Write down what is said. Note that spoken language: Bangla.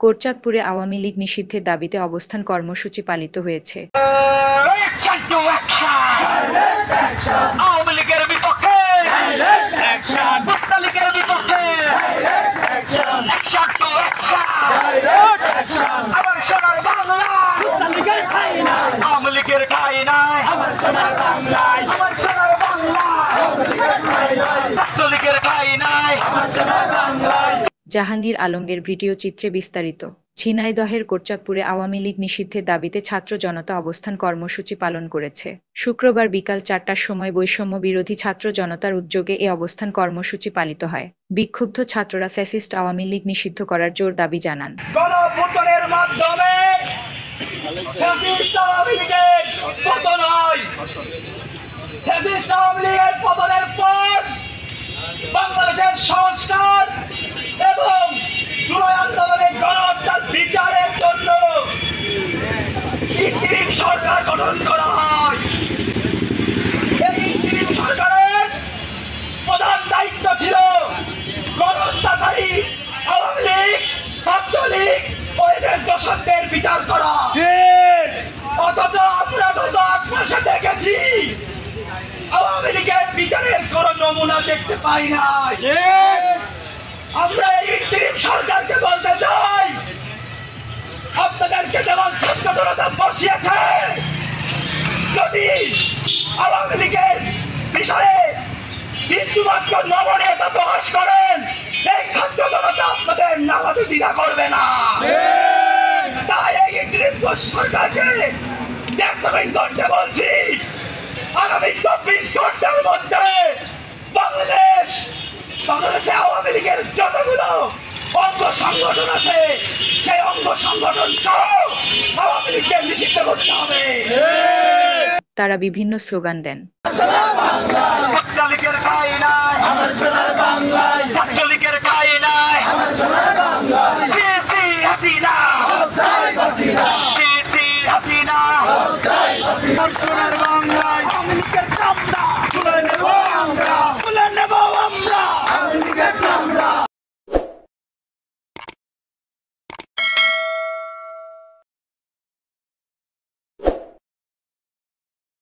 কোটচাঁদপুরে আওয়ামী লীগ নিষিদ্ধের দাবিতে অবস্থান কর্মসূচি পালিত হয়েছে। জাহাঙ্গীর আলমগীর ভিডিও চিত্রে বিস্তারিত। ঝিনাইদহের কোটচাঁদপুরে আওয়ামী লীগ নিষিদ্ধের দাবিতে ছাত্র জনতা অবস্থান কর্মসূচি পালন করেছে। শুক্রবার বিকাল ৪টার সময় বৈষম্য বিরোধী ছাত্র জনতার উদ্যোগে এ অবস্থান কর্মসূচি পালিত হয়। বিক্ষুব্ধ ছাত্ররা ফ্যাসিস্ট আওয়ামী লীগ নিষিদ্ধ করার জোর দাবি জানান। গণভোটের মাধ্যমে ফ্যাসিস্ট আওয়ামী লীগের পতন হয়। ফ্যাসিস্ট আওয়ামী লীগের পতনের পর বাংলাদেশের সংস্কার এবং জুলাই আন্দোলনের গণহত্যার বিচারের জন্য ইন্টিরিম সরকার গঠন করা হয়। এই ইন্টিরিম সরকারের প্রধান দায়িত্ব ছিল গণহত্যাকারী আওয়ামী লীগ, ছাত্রলীগ ও এদের দোষকদের বিচার করা। অথচ আমরা গত ৮ মাসে দেখেছি আওয়ামী লীগের বিচারের কোন নমুনা দেখতে পাই না। আমরা এই ইন্টিরিম সরকারকে বলতে চাই, আপনাদেরকে যেমন ছাত্র জনতা বসিয়েছে, যদি আওয়ামী লীগের বিষয়ে বিন্দুমাত্র নমনীয়তা প্রকাশ করেন, এই ছাত্র জনতা আপনাদের নামাতে দ্বিধা করবে না। তাই এই ইন্টিরিম সরকারকে দেখবেন করতে বলছি, আগামী ২৪ ঘন্টার মধ্যে বাংলাদেশে আওয়ামী লীগের যতগুলো অঙ্গ সংগঠন আছে, সেই অঙ্গ সংগঠন সহ আওয়ামী লীগকে নিষিদ্ধ করতে হবে। তারা বিভিন্ন স্লোগান দেন।